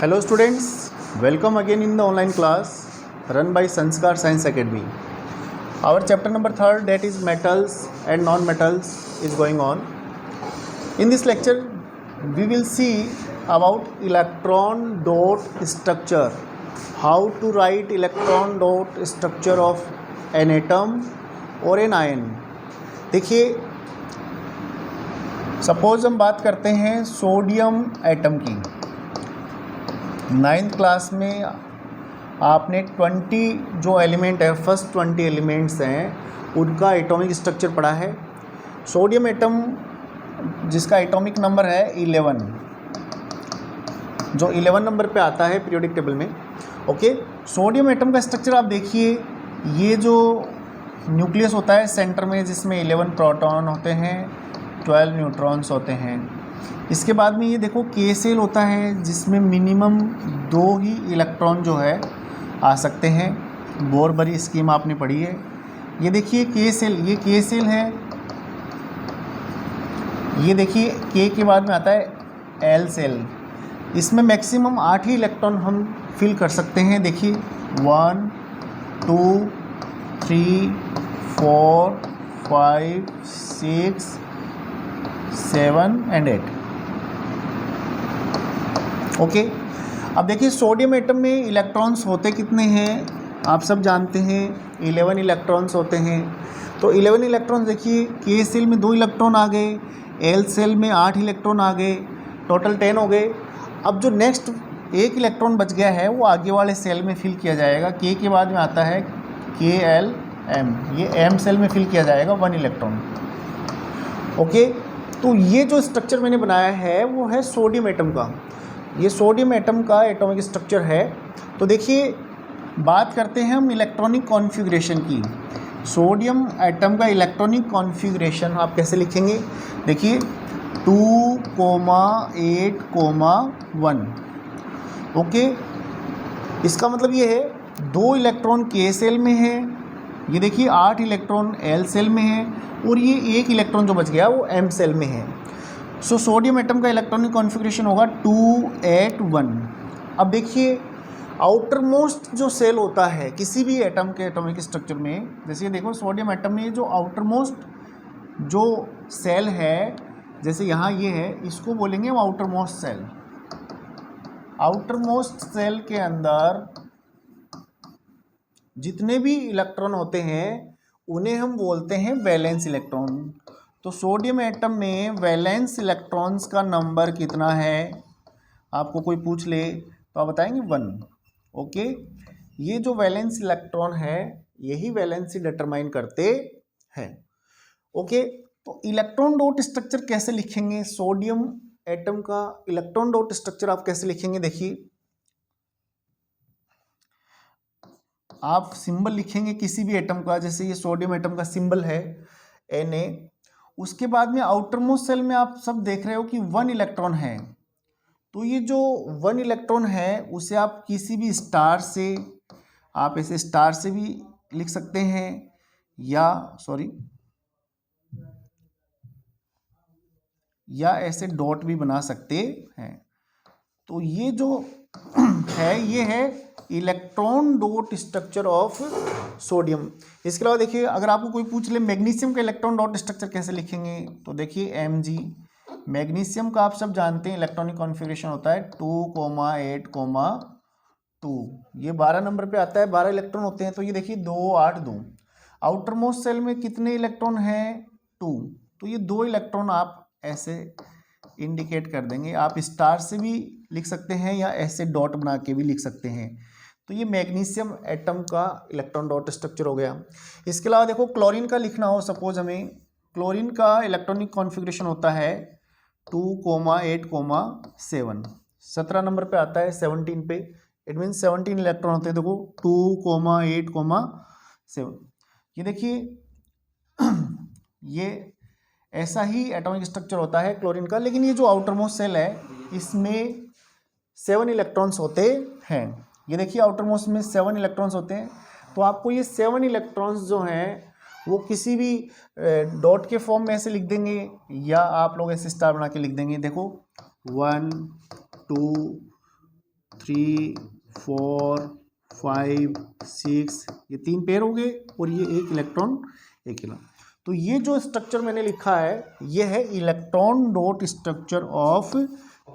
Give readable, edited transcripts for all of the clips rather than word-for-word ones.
Hello students, welcome again in the online class run by Sanskar Science Academy. Our chapter number 3 that is metals and non-metals is going on. In this lecture we will see about electron dot structure, how to write electron dot structure of an atom or an ion. देखिए suppose हम बात करते हैं sodium atom की। 9th class में आपने 20 जो element है, फर्स्ट 20 एलिमेंट्स हैं उनका एटॉमिक स्ट्रक्चर पढ़ा है। सोडियम एटम जिसका एटॉमिक नंबर है 11, जो 11 नंबर पे आता है पीरियोडिक टेबल में। ओके, सोडियम एटम का स्ट्रक्चर आप देखिए, ये जो न्यूक्लियस होता है सेंटर में जिसमें 11 प्रोटॉन होते हैं, 12 न्यूट्रॉन्स होते हैं। इसके बाद में ये देखो के सेल होता है जिसमें मिनिमम 2 ही इलेक्ट्रॉन जो है आ सकते हैं। बोरबरी स्कीम आपने पढ़ी है। ये देखिए के सेल, ये के सेल है। ये देखिए के के बाद में आता है एल सेल। इसमें मैक्सिमम 8 ही इलेक्ट्रॉन हम फिल कर सकते हैं। देखिए 1 2 3 4 5 6 7 एंड 8। ओके, अब देखिए सोडियम एटम में इलेक्ट्रॉन्स होते कितने हैं आप सब जानते हैं, 11 इलेक्ट्रॉन्स होते हैं। तो 11 इलेक्ट्रॉन्स देखिए, के सेल में 2 इलेक्ट्रॉन आ गए, एल सेल में 8 इलेक्ट्रॉन आ गए, टोटल 10 हो गए। अब जो नेक्स्ट 1 इलेक्ट्रॉन बच गया है वो आगे वाले सेल में फिल किया जाएगा। के बाद में आता है के एल एम, ये एम सेल में फिल किया जाएगा 1 इलेक्ट्रॉन। ओके, तो ये जो स्ट्रक्चर मैंने बनाया है वो है सोडियम एटम का। ये सोडियम एटम का एटॉमिक स्ट्रक्चर है। तो देखिए बात करते हैं हम इलेक्ट्रॉनिक कॉन्फ़िगरेशन की। सोडियम एटम का इलेक्ट्रॉनिक कॉन्फ़िगरेशन आप कैसे लिखेंगे? देखिए 2, 8, 1। ओके, इसका मतलब ये है 2 इलेक्ट्रॉन के सेल में है, ये देखिए 8 इलेक्ट्रॉन एल सेल में है, और ये 1 इलेक्ट्रॉन जो बच गया वो एम सेल में है। सो सोडियम एटम का इलेक्ट्रॉनिक कॉन्फ़िगरेशन होगा 2, 8, 1। अब देखिए आउटर मोस्ट जो सेल होता है किसी भी एटम के एटॉमिक स्ट्रक्चर में, जैसे ये देखो सोडियम एटम में जो आउटर मोस्ट जो सेल है, जैसे यहाँ ये है, इसको बोलेंगे हम outermost cell. Outermost cell के अंदर जितने भी इलेक्ट्रॉन होते हैं उन्हें हम बोलते हैं वैलेंस इलेक्ट्रॉन। तो सोडियम एटम में वैलेंस इलेक्ट्रॉन्स का नंबर कितना है आपको कोई पूछ ले तो आप बताएंगे 1। ओके, ये जो वैलेंस इलेक्ट्रॉन है यही वैलेंसी डिटरमाइन करते हैं। ओके, तो इलेक्ट्रॉन डॉट स्ट्रक्चर कैसे लिखेंगे? सोडियम एटम का इलेक्ट्रॉन डॉट स्ट्रक्चर आप कैसे लिखेंगे? देखिए आप सिंबल लिखेंगे किसी भी एटम का, जैसे ये सोडियम एटम का सिंबल है Na। उसके बाद में आउटर मोस्ट सेल में आप सब देख रहे हो कि 1 इलेक्ट्रॉन है। तो ये जो 1 इलेक्ट्रॉन है उसे आप किसी भी स्टार से, आप ऐसे स्टार से भी लिख सकते हैं या ऐसे डॉट भी बना सकते हैं। तो ये जो है ये है electron dot structure of sodium. इसके अलावा देखिए अगर आपको कोई पूछ ले मैग्नीशियम का इलेक्ट्रॉन डॉट स्ट्रक्चर कैसे लिखेंगे, तो देखिए Mg। मैग्नीशियम का आप सब जानते हैं इलेक्ट्रॉनिक कॉन्फ़िगरेशन होता है 2, 8, 2। ये 12 नंबर पे आता है, 12 इलेक्ट्रॉन होते हैं। तो ये देखिए 2, 8, 2। आउटर मोस्ट सेल में कितने इलेक्ट्रॉन हैं? 2। तो ये 2 इलेक्ट्रॉन आप ऐसे इंडिकेट कर देंगे। आप स्टार से भी लिख सकते हैं या ऐसे डॉट बना के भी लिख सकते हैं। तो ये मैग्नीशियम एटम का इलेक्ट्रॉन डॉट स्ट्रक्चर हो गया। इसके अलावा देखो क्लोरीन का लिखना हो, सपोज हमें क्लोरीन का इलेक्ट्रॉनिक कॉन्फ़िगरेशन होता है 2, 8, 7। 17 नंबर पे आता है 17 पे। इट मीन 17 इलेक्ट्रॉन होते हैं। देखो 2, 8, 7। ये देखिए ये ऐसा ही एटॉमिक स्ट्रक्चर होता है क्लोरीन का। लेकिन ये जो आउटर मोस्ट सेल है इसमें 7 इलेक्ट्रॉन्स होते हैं। ये देखिए आउटर मोस्ट में 7 इलेक्ट्रॉन्स होते हैं। तो आपको ये 7 इलेक्ट्रॉन्स जो हैं वो किसी भी डॉट के फॉर्म में ऐसे लिख देंगे या आप लोग ऐसे स्टार बना के लिख देंगे। देखो 1, 2, 3 4 5 6, ये 3 पेयर हो गए और ये एक इलेक्ट्रॉन अकेला। तो ये जो स्ट्रक्चर मैंने लिखा है ये है electron dot structure of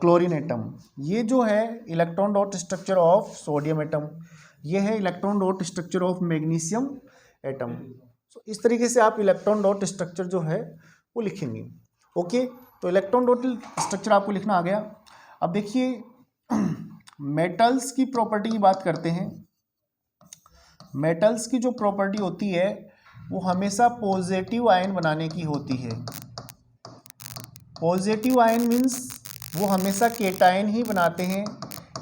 chlorine atom. ये जो है electron dot structure of sodium atom, ये है electron dot structure of magnesium atom. तो इस तरीके से आप इलेक्ट्रॉन डॉट स्ट्रक्चर जो है वो लिखेंगे। ओके, तो इलेक्ट्रॉन डॉट स्ट्रक्चर आपको लिखना आ गया। अब देखिए मेटल्स की प्रॉपर्टी की बात करते हैं। मेटल्स की जो प्रॉपर्टी होती है वो हमेशा पॉजिटिव आयन बनाने की होती है। पॉजिटिव आयन मीन्स वो हमेशा केटायन ही बनाते हैं,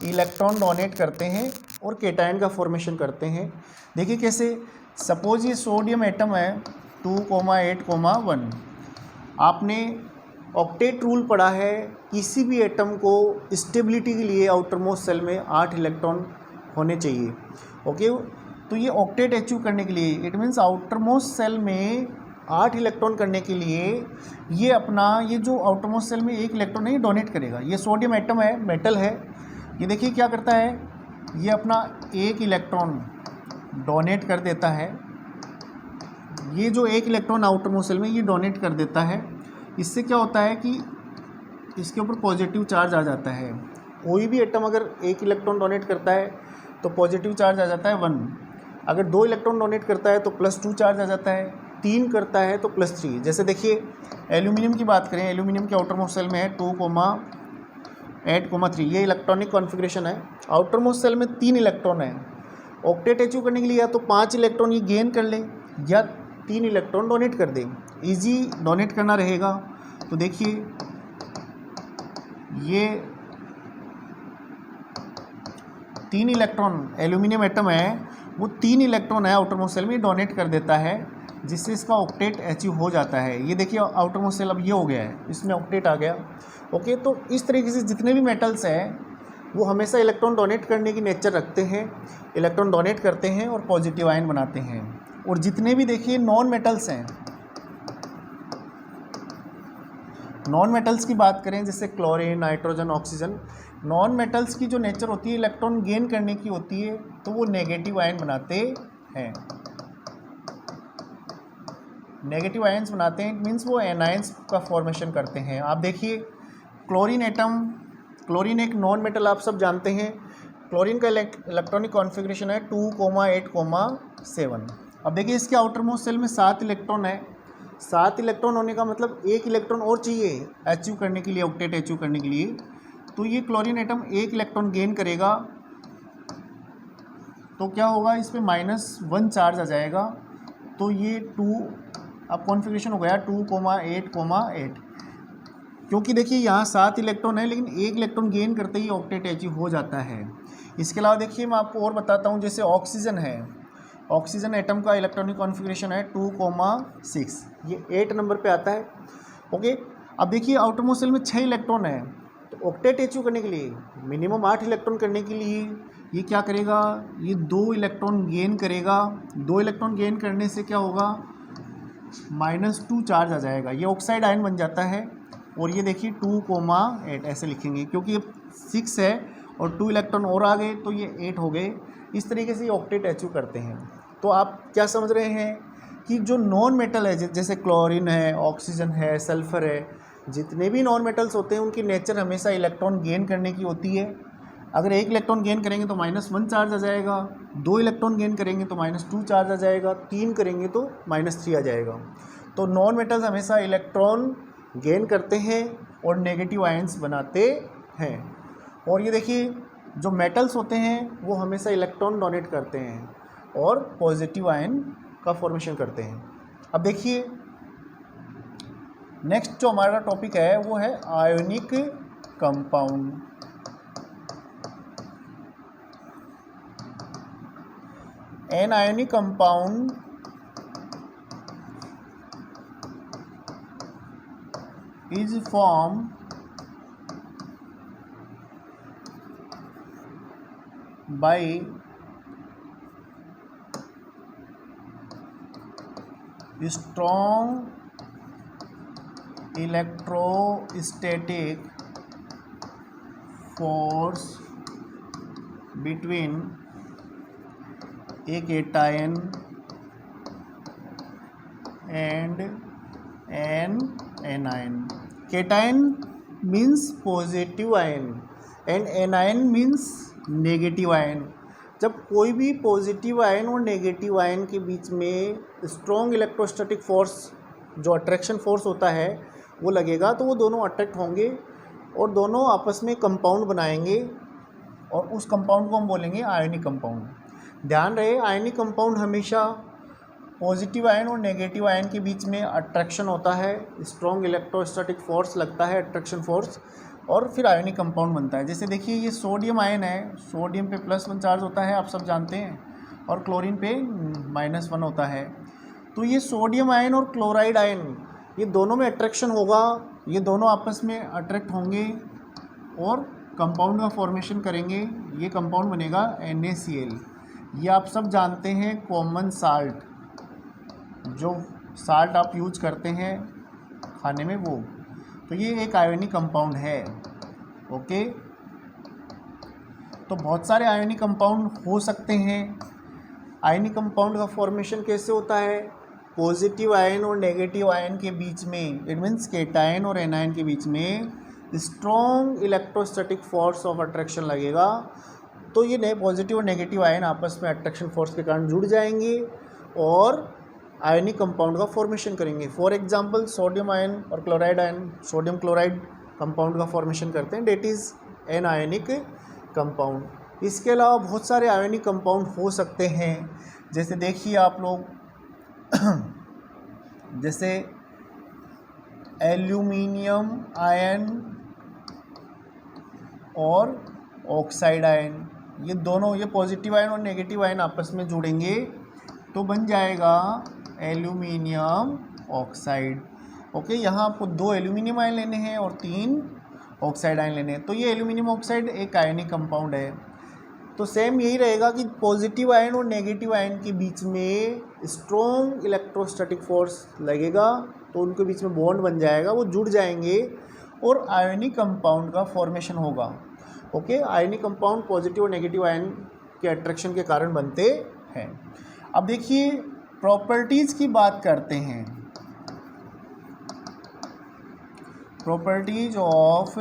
इलेक्ट्रॉन डोनेट करते हैं और केटायन का फॉर्मेशन करते हैं। देखिए कैसे, सपोज ये सोडियम एटम है 2,8,1। आपने ऑक्टेट रूल पढ़ा है, किसी भी एटम को स्टेबिलिटी के लिए आउटर मोस्ट सेल में 8 इलेक्ट्रॉन होने चाहिए। ओके, तो ये ऑक्टेट अचीव करने के लिए, it means outermost cell में 8 इलेक्ट्रॉन करने के लिए ये अपना ये जो आउटर मोस्ट सेल में 1 इलेक्ट्रॉन है ये डोनेट करेगा। ये सोडियम एटम है, मेटल है, ये देखिए क्या करता है, ये अपना 1 इलेक्ट्रॉन डोनेट कर देता है। ये जो 1 इलेक्ट्रॉन आउटर मोस्ट सेल में ये डोनेट कर देता है। इससे क्या होता है कि इसके ऊपर पॉजिटिव चार्ज आ जाता है। कोई भी एटम अगर 1 इलेक्ट्रॉन डोनेट करता है तो पॉजिटिव चार्ज आ जाता है 1। अगर 2 इलेक्ट्रॉन डोनेट करता है तो +2 चार्ज आ जाता है, 3 करता है तो +3। जैसे देखिए एल्यूमिनियम की बात करें, एल्यूमिनियम के आउटर मोस्ट सेल में है 2,8,3, ये इलेक्ट्रॉनिक कॉन्फ़िगरेशन है। आउटर मोस्ट सेल में 3 इलेक्ट्रॉन है। ऑक्टेट अचीव करने के लिए या तो 5 इलेक्ट्रॉन ये गेन कर ले या 3 इलेक्ट्रॉन डोनेट कर दे। इजी डोनेट करना रहेगा। तो देखिए ये 3 इलेक्ट्रॉन एल्यूमिनियम एटम है, वो 3 इलेक्ट्रॉन है आउटर मोस्ट सेल में डोनेट कर देता है, जिससे इसका ऑक्टेट अचीव हो जाता है। ये देखिए आउटर मोस्ट सेल अब ये हो गया है, इसमें ऑक्टेट आ गया। ओके, तो इस तरीके से जितने भी मेटल्स हैं वो हमेशा इलेक्ट्रॉन डोनेट करने की नेचर रखते हैं, इलेक्ट्रॉन डोनेट करते हैं और पॉजिटिव आयन बनाते हैं। और जितने भी देखिए नॉन मेटल्स हैं, नॉन मेटल्स की बात करें जैसे chlorine, nitrogen, oxygen, non metals की जो नेचर होती है इलेक्ट्रॉन गेन करने की होती है, तो वो नेगेटिव आयन बनाते हैं। नेगेटिव आयन्स बनाते हैं, इट मीन्स वो एनायंस का फॉर्मेशन करते हैं। आप देखिए क्लोरीन एटम, क्लोरीन एक नॉन मेटल आप सब जानते हैं। क्लोरीन का इलेक्ट्रॉनिक कॉन्फ़िगरेशन है 2,8,7। अब देखिए इसके आउटर मोस्ट सेल में 7 इलेक्ट्रॉन है। 7 इलेक्ट्रॉन होने का मतलब 1 इलेक्ट्रॉन और चाहिए अचीव करने के लिए, ऑक्टेट अचीव करने के लिए। तो ये क्लोरीन एटम 1 इलेक्ट्रॉन गेन करेगा तो क्या होगा, इस पर -1 चार्ज आ जाएगा। तो ये 2 अब कॉन्फ़िगरेशन हो गया 2,8,8, क्योंकि देखिए यहाँ 7 इलेक्ट्रॉन है लेकिन 1 इलेक्ट्रॉन गेन करते ही ऑक्टेट अचीव हो जाता है। इसके अलावा देखिए मैं आपको और बताता हूँ, जैसे ऑक्सीजन है, ऑक्सीजन एटम का इलेक्ट्रॉनिक कॉन्फ़िगरेशन है 2,6, ये 8 नंबर पे आता है। ओके, अब देखिए आउटर मोस्ट सेल में 6 इलेक्ट्रॉन है, तो ऑक्टेट अचीव करने के लिए मिनिमम 8 इलेक्ट्रॉन करने के लिए ये क्या करेगा, ये 2 इलेक्ट्रॉन गेन करेगा। 2 इलेक्ट्रॉन गेन करने से क्या होगा, -2 चार्ज आ जाएगा, ये ऑक्साइड आयन बन जाता है। और ये देखिए 2,8 ऐसे लिखेंगे, क्योंकि ये 6 है और 2 इलेक्ट्रॉन और आ गए तो ये 8 हो गए। इस तरीके से ये ऑक्टेट अचीव करते हैं। तो आप क्या समझ रहे हैं कि जो नॉन मेटल है जैसे क्लोरीन है, ऑक्सीजन है, सल्फर है, जितने भी नॉन मेटल्स होते हैं उनकी नेचर हमेशा इलेक्ट्रॉन गेन करने की होती है। अगर 1 इलेक्ट्रॉन गेन करेंगे तो -1 चार्ज आ जाएगा, 2 इलेक्ट्रॉन गेन करेंगे तो -2 चार्ज आ जाएगा, 3 करेंगे तो -3 आ जाएगा। तो नॉन मेटल्स हमेशा इलेक्ट्रॉन गेन करते हैं और नेगेटिव आयंस बनाते हैं। और ये देखिए जो मेटल्स होते हैं वो हमेशा इलेक्ट्रॉन डोनेट करते हैं और पॉजिटिव आयन का फॉर्मेशन करते हैं। अब देखिए नेक्स्ट जो हमारा टॉपिक है वो है ionic compound. An ionic compound is formed by strong electrostatic force between a cation and an anion. Cation means positive ion and anion means negative ion. जब कोई भी पॉजिटिव आयन और नेगेटिव आयन के बीच में स्ट्रॉन्ग इलेक्ट्रोस्टैटिक फोर्स जो attraction force होता है वो लगेगा तो वो दोनों अट्रैक्ट होंगे और दोनों आपस में कंपाउंड बनाएंगे और उस कंपाउंड को हम बोलेंगे आयनिक कंपाउंड। ध्यान रहे आयनिक कंपाउंड हमेशा पॉजिटिव आयन और नेगेटिव आयन के बीच में अट्रैक्शन होता है, स्ट्रॉन्ग इलेक्ट्रोस्टैटिक फोर्स लगता है, अट्रैक्शन फोर्स, और फिर आयनिक कंपाउंड बनता है। जैसे देखिए ये सोडियम आयन है, सोडियम पे +1 चार्ज होता है आप सब जानते हैं, और क्लोरीन पे -1 होता है। तो ये सोडियम आयन और क्लोराइड आयन ये दोनों में अट्रैक्शन होगा, ये दोनों आपस में अट्रैक्ट होंगे और कंपाउंड का फॉर्मेशन करेंगे। ये कंपाउंड बनेगा NaCl। ये आप सब जानते हैं कॉमन साल्ट, जो साल्ट आप यूज करते हैं खाने में वो, तो ये एक आयोनिक कंपाउंड है। ओके, तो बहुत सारे आयोनिक कंपाउंड हो सकते हैं। आयोनिक कंपाउंड का फॉर्मेशन कैसे होता है? पॉजिटिव आयन और नेगेटिव आयन के बीच में, इट मीन्स केटायन और एनायन के बीच में strong electrostatic force of attraction लगेगा, तो ये नए पॉजिटिव और नेगेटिव आयन आपस में अट्रैक्शन फोर्स के कारण जुड़ जाएंगे और आयनिक कंपाउंड का फॉर्मेशन करेंगे। फॉर एग्जांपल सोडियम आयन और chloride ion sodium chloride compound का फॉर्मेशन करते हैं, that is an ionic compound. इसके अलावा बहुत सारे आयनिक कंपाउंड हो सकते हैं, जैसे देखिए आप लोग जैसे एल्यूमिनियम आयन और ऑक्साइड आयन, ये दोनों, ये पॉजिटिव आयन और नेगेटिव आयन आपस में जुड़ेंगे तो बन जाएगा एल्यूमिनियम ऑक्साइड। ओके, यहाँ आपको 2 एल्यूमिनियम आयन लेने हैं और 3 ऑक्साइड आयन लेने हैं, तो ये एल्यूमिनियम ऑक्साइड एक आयनिक कंपाउंड है। तो सेम यही रहेगा कि पॉजिटिव आयन और नेगेटिव आयन के बीच में स्ट्रॉन्ग इलेक्ट्रोस्टैटिक फोर्स लगेगा तो उनके बीच में बॉन्ड बन जाएगा, वो जुड़ जाएंगे और आयनिक कंपाउंड का फॉर्मेशन होगा। ओके, आयनिक कंपाउंड पॉजिटिव और नेगेटिव आयन के अट्रैक्शन के कारण बनते हैं। अब देखिए प्रॉपर्टीज़ की बात करते हैं। Properties of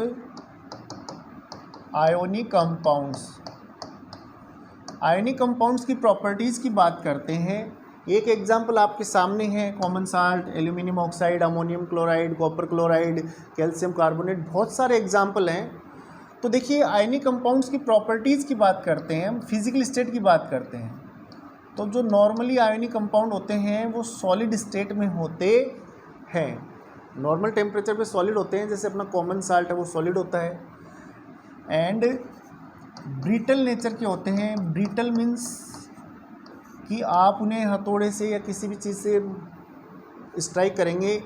ionic compounds. Ionic compounds की प्रॉपर्टीज़ की बात करते हैं। एक एग्जांपल आपके सामने है, common salt, aluminium oxide, ammonium chloride, copper chloride, calcium carbonate, बहुत सारे एग्जांपल हैं। तो देखिए आयोनिक कंपाउंड्स की प्रॉपर्टीज़ की बात करते हैं, हम फिजिकल स्टेट की बात करते हैं। तो जो नॉर्मली आयोनिक कंपाउंड होते हैं वो सॉलिड स्टेट में होते हैं, नॉर्मल टेम्परेचर पे सॉलिड होते हैं, जैसे अपना कॉमन साल्ट है वो सॉलिड होता है। एंड ब्रिटल नेचर के होते हैं। ब्रिटल मीन्स कि आप उन्हें हथौड़े से या किसी भी चीज़ से स्ट्राइक करेंगे,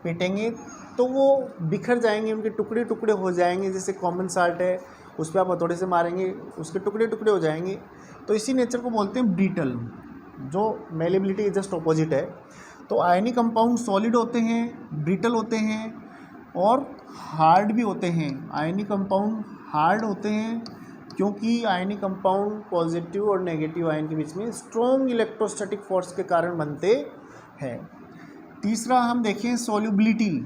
पीटेंगे तो वो बिखर जाएंगे, उनके टुकड़े टुकड़े हो जाएंगे। जैसे कॉमन साल्ट है उस पर आप हथौड़े से मारेंगे उसके टुकड़े टुकड़े हो जाएंगे, तो इसी नेचर को बोलते हैं ब्रिटल, जो मेलेबिलिटी जस्ट ऑपोजिट है। तो आयनिक कंपाउंड सॉलिड होते हैं, ब्रिटल होते हैं और हार्ड भी होते हैं। आयनिक कंपाउंड हार्ड होते हैं क्योंकि आयनिक कंपाउंड पॉजिटिव और नेगेटिव आयन के बीच में स्ट्रॉन्ग इलेक्ट्रोस्टैटिक फोर्स के कारण बनते हैं। तीसरा हम देखें सोल्यूबिलिटी।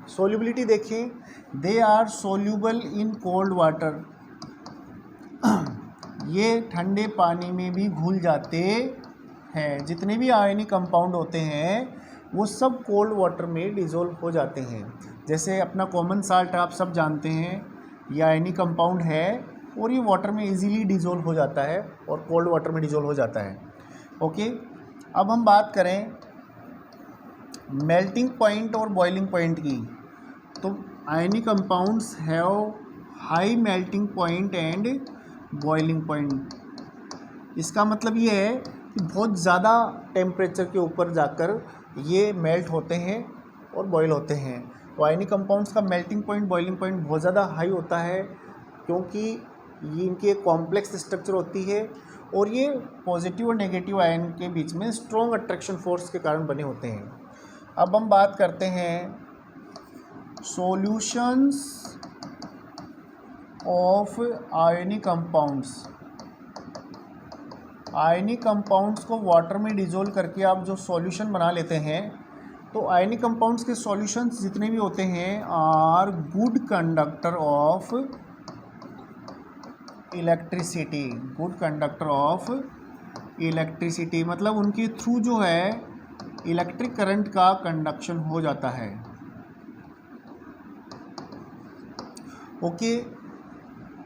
सोल्यूबिलिटी देखें, they are soluble in cold water. ये ठंडे पानी में भी घुल जाते हैं। जितने भी आयनिक कंपाउंड होते हैं वो सब कोल्ड वाटर में डिज़ोल्व हो जाते हैं। जैसे अपना कॉमन साल्ट आप सब जानते हैं, ये आयनिक कंपाउंड है और ये वाटर में इजीली डिज़ोल्व हो जाता है और कोल्ड वाटर में डिज़ोल्व हो जाता है। ओके, अब हम बात करें मेल्टिंग पॉइंट और बॉइलिंग पॉइंट की। तो ionic compounds have high melting point and boiling point. इसका मतलब ये है कि बहुत ज़्यादा टेम्परेचर के ऊपर जाकर ये मेल्ट होते हैं और बॉयल होते हैं। तो आयनिक कंपाउंड्स का मेल्टिंग पॉइंट, बॉइलिंग पॉइंट बहुत ज़्यादा हाई होता है क्योंकि ये इनकी एक कॉम्प्लेक्स स्ट्रक्चर होती है और ये पॉजिटिव और नेगेटिव आयन के बीच में स्ट्रॉन्ग अट्रैक्शन फोर्स के कारण बने होते हैं। अब हम बात करते हैं solutions of ionic compounds. Ionic compounds को वाटर में डिजोल्व करके आप जो सॉल्यूशन बना लेते हैं, तो आयनिक कंपाउंड्स के सॉल्यूशंस जितने भी होते हैं are good conductor of electricity. Good conductor of electricity मतलब उनके थ्रू जो है इलेक्ट्रिक करंट का कंडक्शन हो जाता है। ओके,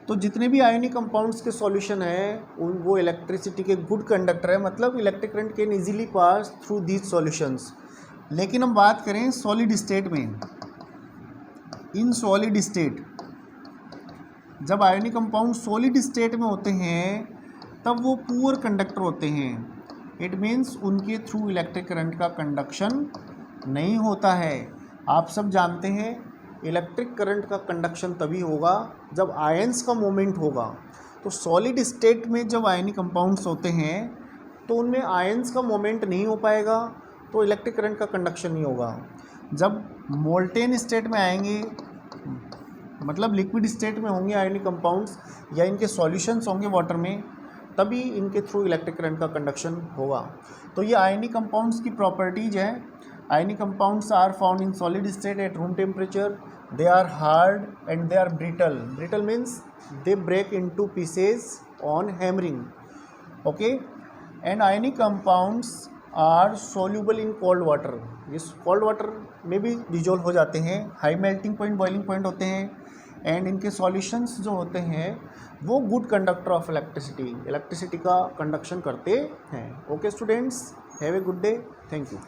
तो जितने भी आयनिक कंपाउंड्स के सॉल्यूशन है वो इलेक्ट्रिसिटी के गुड कंडक्टर है, मतलब electric current can easily pass through these solutions. लेकिन हम बात करें सॉलिड स्टेट में, इन सॉलिड स्टेट जब आयनिक कंपाउंड सॉलिड स्टेट में होते हैं तब वो पुअर कंडक्टर होते हैं। इट मीन्स उनके थ्रू इलेक्ट्रिक करंट का कंडक्शन नहीं होता है। आप सब जानते हैं इलेक्ट्रिक करंट का कंडक्शन तभी होगा जब आयंस का मोमेंट होगा। तो सॉलिड स्टेट में जब आयनिक कंपाउंड्स होते हैं तो उनमें आयंस का मोमेंट नहीं हो पाएगा, तो इलेक्ट्रिक करंट का कंडक्शन नहीं होगा। जब मोल्टेन स्टेट में आएंगे, मतलब लिक्विड स्टेट में होंगे आयनिक कंपाउंड्स या इनके सॉल्यूशंस होंगे वाटर में, तभी इनके थ्रू इलेक्ट्रिक करंट का कंडक्शन होगा। तो ये आयनिक कंपाउंड्स की प्रॉपर्टीज है। Ionic compounds are found in solid state at room temperature. They are hard and they are brittle. Brittle means they break into pieces on hammering. Okay, and ionic compounds are soluble in cold water. ये cold water में भी dissolve हो जाते हैं, high melting point, boiling point होते हैं, and इनके solutions जो होते हैं वो गुड कंडक्टर ऑफ इलेक्ट्रिसिटी का कंडक्शन करते हैं। Okay students, have a good day, thank you.